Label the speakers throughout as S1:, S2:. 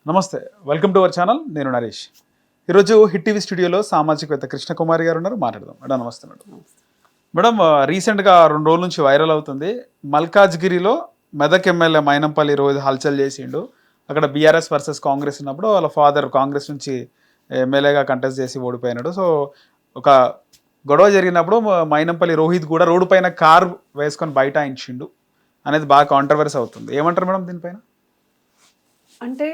S1: నమస్తే, welcome to our channel. నేను నరేష్. ఈరోజు హిట్ టీవీ స్టూడియోలో సామాజికవేత్త కృష్ణకుమారి గారు ఉన్నారు. మాట్లాడదాం. మేడం నమస్తే. మేడం రీసెంట్గా 2 రోజుల నుంచి వైరల్ అవుతుంది. మల్కాజ్గిరిలో మెదక్ ఎమ్మెల్యే మైనంపల్లి రోజు హల్చల్ చేసిండు. అక్కడ బీఆర్ఎస్ వర్సెస్ కాంగ్రెస్ ఉన్నప్పుడు వాళ్ళ ఫాదర్ కాంగ్రెస్ నుంచి ఎమ్మెల్యేగా కంటెస్ట్ చేసి ఓడిపోయినాడు. సో ఒక గొడవ జరిగినప్పుడు మైనంపల్లి రోహిత్ కూడా రోడ్డు పైన కార్ వేసుకొని బైఠాయించిండు అనేది బాగా కాంట్రవర్సీ అవుతుంది. ఏమంటారు మేడం దీనిపైన?
S2: అంటే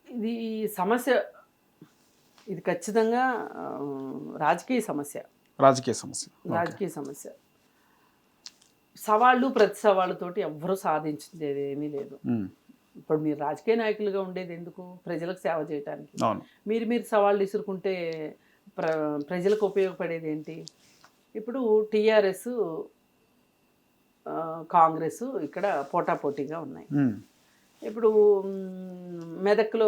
S2: ఇది సమస్య, ఇది ఖచ్చితంగా రాజకీయ సమస్య. రాజకీయ సమస్య. సవాళ్ళు ప్రతి సవాళ్ళతోటి ఎవ్వరూ సాధించేది ఏమీ లేదు. ఇప్పుడు మీరు రాజకీయ నాయకులుగా ఉండేది ఎందుకు? ప్రజలకు సేవ చేయడానికి. మీరు సవాళ్ళు విసురుకుంటే ప్రజలకు ఉపయోగపడేది ఏంటి? ఇప్పుడు టీఆర్ఎస్ కాంగ్రెస్ ఇక్కడ పోటాపోటీగా ఉన్నాయి. ఇప్పుడు మెదక్లో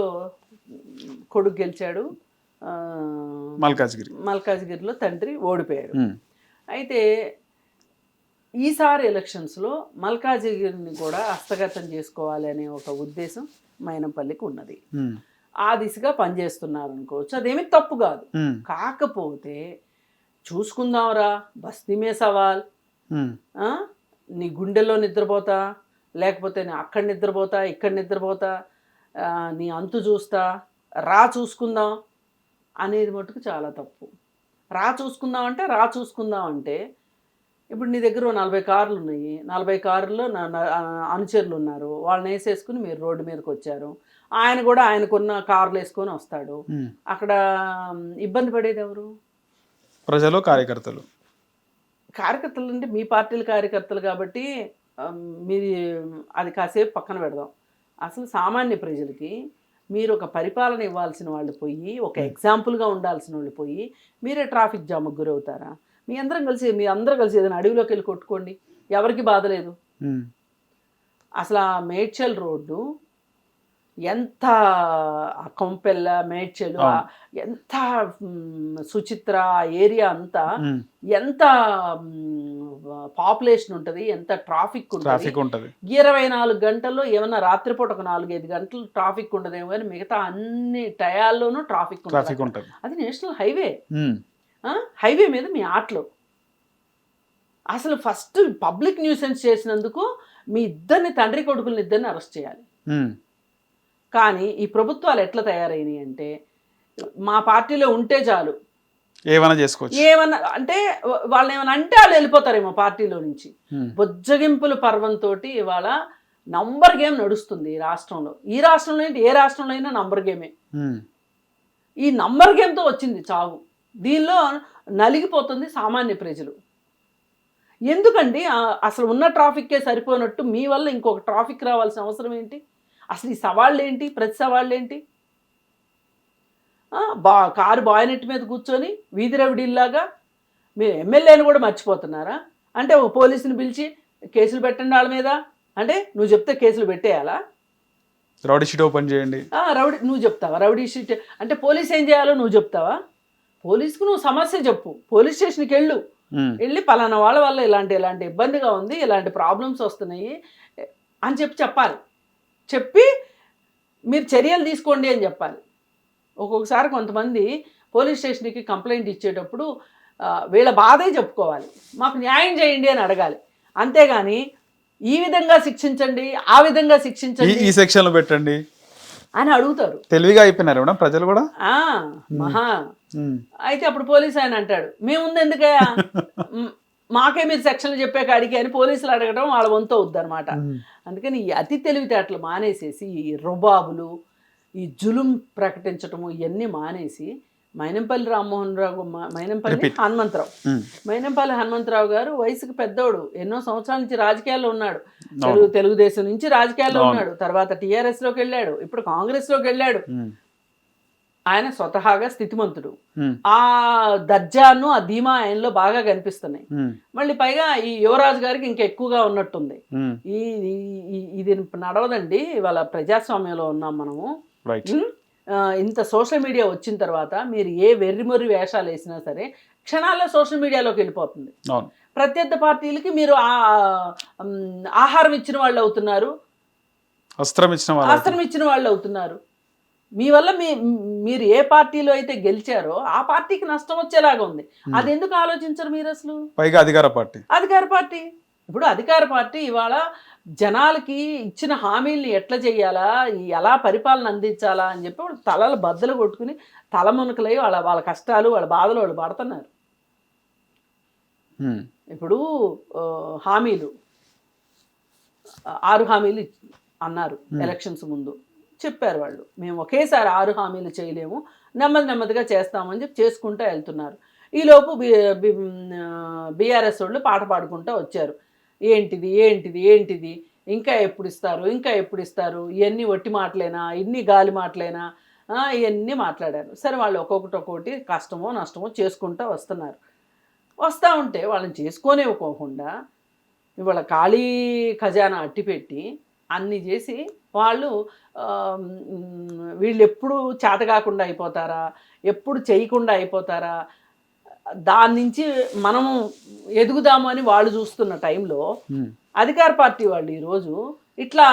S2: కొడుకు గెలిచాడు, మల్కాజ్గిరిలో తండ్రి ఓడిపోయాడు. అయితే ఈసారి ఎలక్షన్స్లో మల్కాజ్గిరిని కూడా హస్తగతం చేసుకోవాలి అనే ఒక ఉద్దేశం మైనంపల్లికి ఉన్నది. ఆ దిశగా పనిచేస్తున్నారు అనుకోవచ్చు. అదేమీ తప్పు కాదు. కాకపోతే చూసుకుందాంరా, బస్తీమే సవాల్, నీ గుండెల్లో నిద్రపోతా, లేకపోతే నేను అక్కడ నిద్రపోతా, ఇక్కడ నిద్రపోతా, నీ అంతు చూస్తా, చూసుకుందాం అనేది మటుకు చాలా తప్పు. చూసుకుందాం అంటే ఇప్పుడు నీ దగ్గర 40 కార్లు ఉన్నాయి, 40 కార్లలో అనుచరులు ఉన్నారు, వాళ్ళని వేసేసుకుని మీరు రోడ్డు మీదకి వచ్చారు. ఆయన కూడా ఆయనకున్న కార్లు వేసుకొని వస్తాడు. అక్కడ ఇబ్బంది పడేది ఎవరు?
S1: ప్రజలు, కార్యకర్తలు.
S2: అంటే మీ పార్టీల కార్యకర్తలు కాబట్టి మీరు అది కాసేపు పక్కన పెడదాం. అసలు సామాన్య ప్రజలకి మీరు ఒక పరిపాలన ఇవ్వాల్సిన వాళ్ళు పోయి, ఒక ఎగ్జాంపుల్గా ఉండాల్సిన వాళ్ళు పోయి మీరే ట్రాఫిక్ జామ్కి గురవుతారా? మీ అందరూ కలిసి ఏదైనా అడవిలోకి వెళ్ళి కొట్టుకోండి, ఎవరికి బాధ లేదు. అసలు ఆ మేడ్చల్ రోడ్డు ఎంత, కొంపెల్ల మేడ్చలు, ఎంత సుచిత్ర ఏరియా అంతా ఎంత పాపులేషన్ ఉంటుంది, ఎంత ట్రాఫిక్ ఉంటుంది. 24 గంటల్లో ఏమన్నా రాత్రిపూట ఒక 4-5 గంటలు ట్రాఫిక్ ఉండదేమో, కానీ మిగతా అన్ని టయాల్లోనూ ట్రాఫిక్ ఉంటుంది. అది నేషనల్ హైవే మీద మీ ఆటలు. అసలు ఫస్ట్ పబ్లిక్ న్యూసెన్స్ చేసినందుకు మీ తండ్రి కొడుకుల్ని ఇద్దరిని అరెస్ట్ చేయాలి. కానీ ఈ ప్రభుత్వాలు ఎట్లా తయారైనాయి అంటే, మా పార్టీలో ఉంటే చాలు,
S1: ఏమైనా చేసుకోవచ్చు,
S2: ఏమన్నా అంటే వాళ్ళని ఏమైనా అంటే వాళ్ళు వెళ్ళిపోతారేమో పార్టీలో నుంచి. బొజ్జగింపుల పర్వంతో ఇవాళ నంబర్ గేమ్ నడుస్తుంది ఈ రాష్ట్రంలో. ఏ రాష్ట్రంలో అయినా నంబర్ గేమే. ఈ నంబర్ గేమ్తో వచ్చింది చావు. దీనిలో నలిగిపోతుంది సామాన్య ప్రజలు. ఎందుకండి అసలు ఉన్న ట్రాఫిక్కే సరిపోయినట్టు మీ వల్ల ఇంకొక ట్రాఫిక్ రావాల్సిన అవసరం ఏంటి? అసలు ఈ సవాళ్ళు ఏంటి? ప్రతి సవాళ్ళు ఏంటి? కారు బాయినెట్ మీద కూర్చొని వీధి రవిడీల్లాగా మీరు ఎమ్మెల్యేని కూడా మర్చిపోతున్నారా? అంటే ఒక పోలీసుని పిలిచి కేసులు పెట్టండి వాళ్ళ మీద అంటే నువ్వు చెప్తే కేసులు పెట్టేయాలా?
S1: రౌడీ షీట్ ఓపెన్ చేయండి,
S2: నువ్వు చెప్తావా? రౌడీ షీట్ అంటే పోలీస్ ఏం చేయాలో నువ్వు చెప్తావా? పోలీసుకు నువ్వు సమస్య చెప్పు, పోలీస్ స్టేషన్కి వెళ్ళి పలానా వాళ్ళ వల్ల ఇలాంటి ఇబ్బందిగా ఉంది, ఇలాంటి ప్రాబ్లమ్స్ వస్తున్నాయి అని చెప్పాలి. చెప్పి మీరు చర్యలు తీసుకోండి అని చెప్పాలి. ఒక్కొక్కసారి కొంతమంది పోలీస్ స్టేషన్కి కంప్లైంట్ ఇచ్చేటప్పుడు వీళ్ళ బాధే చెప్పుకోవాలి, మాకు న్యాయం చేయండి అని అడగాలి. అంతేగాని ఈ విధంగా శిక్షించండి, ఆ విధంగా శిక్షించండి,
S1: ఈ సెక్షన్లో పెట్టండి
S2: అని అడుగుతారు.
S1: తెలివిగా అయిపోయినారు మేడం ప్రజలు కూడా.
S2: అయితే అప్పుడు పోలీస్ ఆయన అంటాడు, మేముంది ఎందుకయ్యా, మాకే మీరు సెక్షన్లు చెప్పే కాడికి అని పోలీసులు అడగడం వాళ్ళ వంతు అవుద్ది అనమాట. అందుకని ఈ అతి తెలివితేటలు మానేసేసి, ఈ రుబాబులు, ఈ జులుం ప్రకటించటము ఇవన్నీ మానేసి మైనంపల్లి హనుమంతరావు గారు వయసుకు పెద్దోడు, ఎన్నో సంవత్సరాల నుంచి రాజకీయాల్లో ఉన్నాడు. తెలుగుదేశం నుంచి రాజకీయాల్లో ఉన్నాడు, తర్వాత టీఆర్ఎస్లోకి వెళ్ళాడు, ఇప్పుడు కాంగ్రెస్లోకి వెళ్ళాడు. ఆయన స్వతహాగా స్థితిమంతుడు. ఆ దర్జాను, ఆ ధీమా ఆయనలో బాగా కనిపిస్తున్నాయి. మళ్ళీ పైగా ఈ యువరాజు గారికి ఇంకా ఎక్కువగా ఉన్నట్టుంది. ఇది నడవదండి, ఇవాళ ప్రజాస్వామ్యంలో ఉన్నాం మనము. ఇంత సోషల్ మీడియా వచ్చిన తర్వాత మీరు ఏ వెర్రిమొర్రి వేషాలు వేసినా సరే క్షణాల్లో సోషల్ మీడియాలోకి వెళ్ళిపోతుంది. ప్రత్యర్థి పార్టీలకి మీరు ఆహారం ఇచ్చిన వాళ్ళు అవుతున్నారు.
S1: అస్త్రం
S2: ఇచ్చిన వాళ్ళు అవుతున్నారు. మీ వల్ల మీరు ఏ పార్టీలో అయితే గెలిచారో ఆ పార్టీకి నష్టం వచ్చేలాగా ఉంది. అది ఎందుకు ఆలోచించరు మీరు అసలు?
S1: పైగా అధికార పార్టీ
S2: ఇప్పుడు అధికార పార్టీ ఇవాళ జనాలకి ఇచ్చిన హామీల్ని ఎట్లా చేయాలా, ఎలా పరిపాలన అందించాలా అని చెప్పి వాళ్ళు తలలు బద్దలు కొట్టుకుని తలమునకలై వాళ్ళ కష్టాలు వాళ్ళ బాధలు వాళ్ళు పడుతున్నారు. ఇప్పుడు హామీలు 6 హామీలు అన్నారు ఎలక్షన్స్ ముందు. చెప్పారు వాళ్ళు, మేము ఒకేసారి 6 హామీలు చేయలేము, నెమ్మదిగా చేస్తామని చెప్పి చేసుకుంటూ వెళ్తున్నారు. ఈలోపు బీఆర్ఎస్ వాళ్ళు పాట పాడుకుంటూ వచ్చారు. ఏంటిది ఇంకా ఎప్పుడు ఇస్తారు, ఇవన్నీ ఒట్టి మాటలేనా, ఇన్ని గాలి మాటలేనా, ఇవన్నీ మాట్లాడారు. సరే, వాళ్ళు ఒక్కొక్కటి కష్టమో నష్టమో చేసుకుంటూ వస్తూ ఉంటే వాళ్ళని చేసుకోనివ్వకోకుండా ఇవాళ ఖాళీ ఖజానా అట్టిపెట్టి అన్నీ చేసి వీళ్ళు ఎప్పుడు చేతకాకుండా అయిపోతారా, ఎప్పుడు చేయకుండా అయిపోతారా, దాని నుంచి మనము ఎదుగుదాము అని వాళ్ళు చూస్తున్న టైంలో అధికార పార్టీ వాళ్ళు ఈరోజు ఇట్లా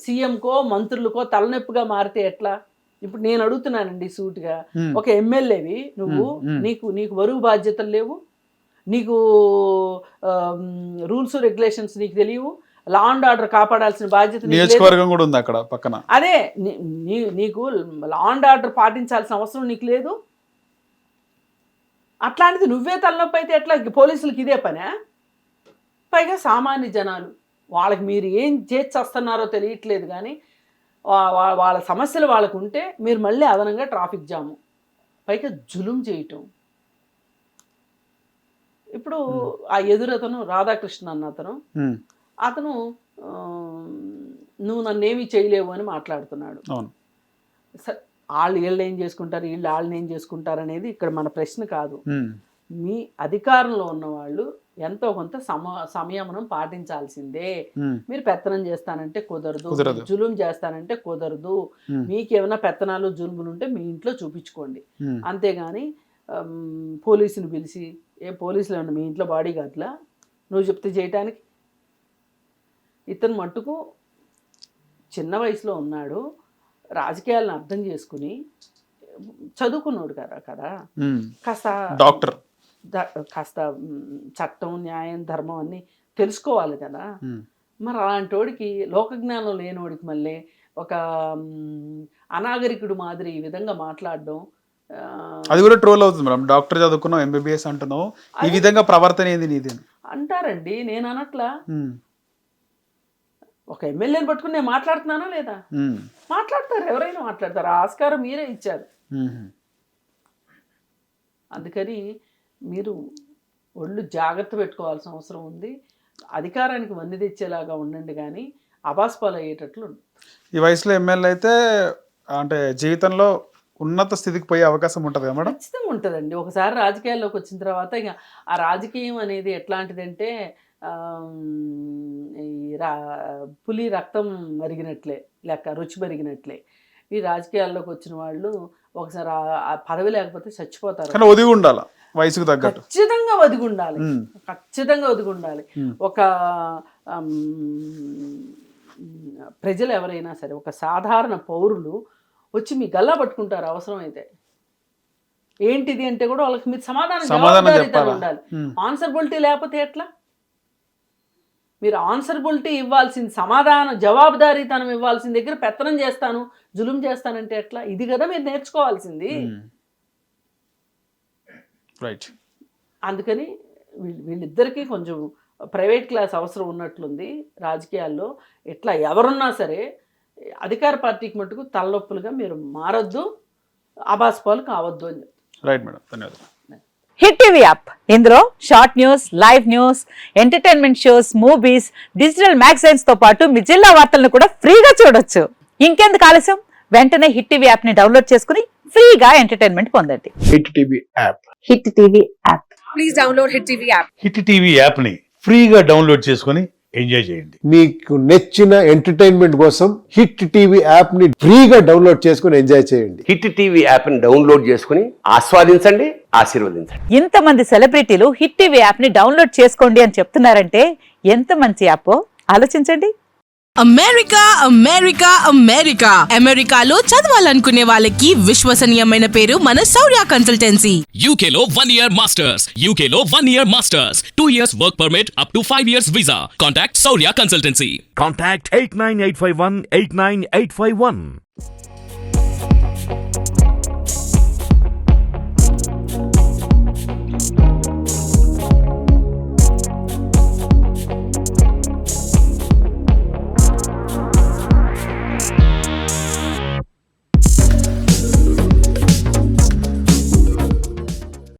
S2: సీఎంకో మంత్రులకో తలనొప్పిగా మారితే ఎట్లా? ఇప్పుడు నేను అడుగుతున్నానండి సూటిగా, ఒక ఎమ్మెల్యేవి నువ్వు, నీకు బరువు బాధ్యతలు లేవు, నీకు రూల్స్ రెగ్యులేషన్స్ నీకు తెలియవు, లా అండ్ ఆర్డర్ కాపాడాల్సిన బాధ్యత
S1: నియోజకవర్గం కూడా ఉంది అక్కడ పక్కన.
S2: అదే నీకు లా అండ్ ఆర్డర్ పాటించాల్సిన అవసరం నీకు లేదు. అట్లాంటిది నువ్వే తలనొప్పి అయితే ఎట్లా? పోలీసులకి ఇదే పనే? పైగా సామాన్య జనాలు, వాళ్ళకి మీరు ఏం చేస్తున్నారో తెలియట్లేదు కానీ వాళ్ళ సమస్యలు వాళ్ళకు ఉంటే మీరు మళ్ళీ అదనంగా ట్రాఫిక్ జాము, పైగా జులుం చేయటం. ఇప్పుడు ఆ ఎదురతను రాధాకృష్ణ అన్న అతను నువ్వు నన్నేమీ చేయలేవు అని మాట్లాడుతున్నాడు. వీళ్ళు ఏం చేసుకుంటారు, వాళ్ళని ఏం చేసుకుంటారు అనేది ఇక్కడ మన ప్రశ్న కాదు. మీ అధికారంలో ఉన్న వాళ్ళు ఎంతో కొంత సంయమనం పాటించాల్సిందే. మీరు పెత్తనం చేస్తానంటే కుదరదు, జులుం చేస్తానంటే కుదరదు. మీకేమైనా పెత్తనాలు జులుములు ఉంటే మీ ఇంట్లో చూపించుకోండి, అంతేగాని పోలీసుని పిలిచి, పోలీసులు ఏమన్నా మీ ఇంట్లో బాడీ గార్డ్లా నువ్వు చెప్తే చేయటానికి? ఇతను మట్టుకు చిన్న వయసులో ఉన్నాడు, రాజకీయాలను అర్థం చేసుకుని చదువుకున్నాడు కదా, కాస్త చట్టం, న్యాయం, ధర్మం అన్నీ తెలుసుకోవాలి కదా. మరి అలాంటి వాడికి, లోకజ్ఞానం లేనివాడికి మళ్ళీ ఒక అనాగరికుడు మాదిరి ఈ విధంగా మాట్లాడడం,
S1: అది కూడా ట్రోల్ అవుతుంది మేడం. డాక్టర్ చదువుకున్నావు, ఎంబీబీఎస్ అంటున్నావు, ఈ విధంగా ప్రవర్తన ఏంది నీది
S2: అంటారండి. నేను అనట్లా, ఒక ఎమ్మెల్యేని పట్టుకుని నేను మాట్లాడుతున్నానా లేదా? మాట్లాడతారు, ఎవరైనా మాట్లాడతారు, ఆస్కారం మీరే ఇచ్చారు. అందుకని మీరు ఒళ్ళు జాగ్రత్త పెట్టుకోవాల్సిన అవసరం ఉంది. అధికారానికి వన్ని తెచ్చేలాగా ఉండండి కానీ అబాస్పాలు అయ్యేటట్లు.
S1: ఈ వయసులో ఎమ్మెల్యే అయితే అంటే జీవితంలో ఉన్నత స్థితికి పోయే అవకాశం ఉంటుంది కదా మేడం?
S2: ఖచ్చితంగా ఉంటుందండి. ఒకసారి రాజకీయాల్లోకి వచ్చిన తర్వాత ఇక ఆ రాజకీయం అనేది ఎట్లాంటిదంటే పులి రక్తం మరిగినట్లే లెక్క, రుచి మరిగినట్లే. ఈ రాజకీయాల్లోకి వచ్చిన వాళ్ళు ఒకసారి ఆ పదవి లేకపోతే చచ్చిపోతారు.
S1: కానీ ఒదిగి ఉండాలి, వయసుకు తగ్గట్టు
S2: ఖచ్చితంగా ఒదిగి ఉండాలి, ఖచ్చితంగా ఒదిగి ఉండాలి. ఒక ప్రజలు ఎవరైనా సరే, ఒక సాధారణ పౌరులు వచ్చి మీ గల్లా పట్టుకుంటారు అవసరమైతే. ఏంటిది అంటే కూడా వాళ్ళకి మీరు సమాధానం ఉండాలి. ఆన్సరబిలిటీ లేకపోతే ఎట్లా? మీరు ఆన్సరబిలిటీ ఇవ్వాల్సింది, జవాబుదారీతనం ఇవ్వాల్సిన దగ్గర పెత్తనం చేస్తాను, జులుం చేస్తానంటే ఎట్లా? ఇది కదా మీరు నేర్చుకోవాల్సింది. అందుకని వీళ్ళిద్దరికీ కొంచెం ప్రైవేట్ క్లాస్ అవసరం ఉన్నట్లుంది రాజకీయాల్లో. ఎట్లా ఎవరున్నా సరే అధికార పార్టీకి మటుకు తలనొప్పులుగా మీరు మారొద్దు, అబాస్పాలు కావద్దు అని చెప్తారు.
S1: రైట్ మేడం, ధన్యవాదాలు.
S3: హిట్ టీవీ యాప్, ఇందులో short news, live news, entertainment shows, movies, digital magazines తో పాటు మీ జిల్లా వార్తలను కూడా ఫ్రీగా చూడొచ్చు. ఇంకెందుకు ఆలస్యం, వెంటనే హిట్ టీవీ యాప్ ని డౌన్లోడ్ చేసుకుని ఫ్రీగా ఎంటర్టైన్మెంట్ పొందండి.
S4: Hit TV app,
S3: hit TV app,
S5: please download hit TV app.
S6: Hit TV app ని ఫ్రీగా డౌన్లోడ్ చేసుకుని ఎంజాయ్ చేయండి.
S4: మీకు నచ్చిన ఎంటర్టైన్మెంట్ కోసం హిట్ టీవీ యాప్ ని ఫ్రీగా డౌన్లోడ్ చేసుకుని ఎంజాయ్ చేయండి.
S7: హిట్ టీవీ యాప్ ని డౌన్లోడ్ చేసుకుని ఆస్వాదించండి, ఆశీర్వదించండి.
S3: ఇంతమంది సెలబ్రిటీలు హిట్ టీవీ యాప్ ని డౌన్లోడ్ చేసుకోండి అని చెప్తున్నారంటే ఎంత మంచి యాప్ ఆలోచించండి.
S8: అమెరికా అమెరికా అమెరికా అమెరికాలో చదవాలనుకునే వాళ్ళకి విశ్వసనీయమైన పేరు మన శౌర్య consultancy.
S9: UK Law 1 Year Masters. UK Law 1 Year Masters. 2 years work permit up to 5 years visa. Contact Saurya Consultancy.
S10: Contact 89851 89851.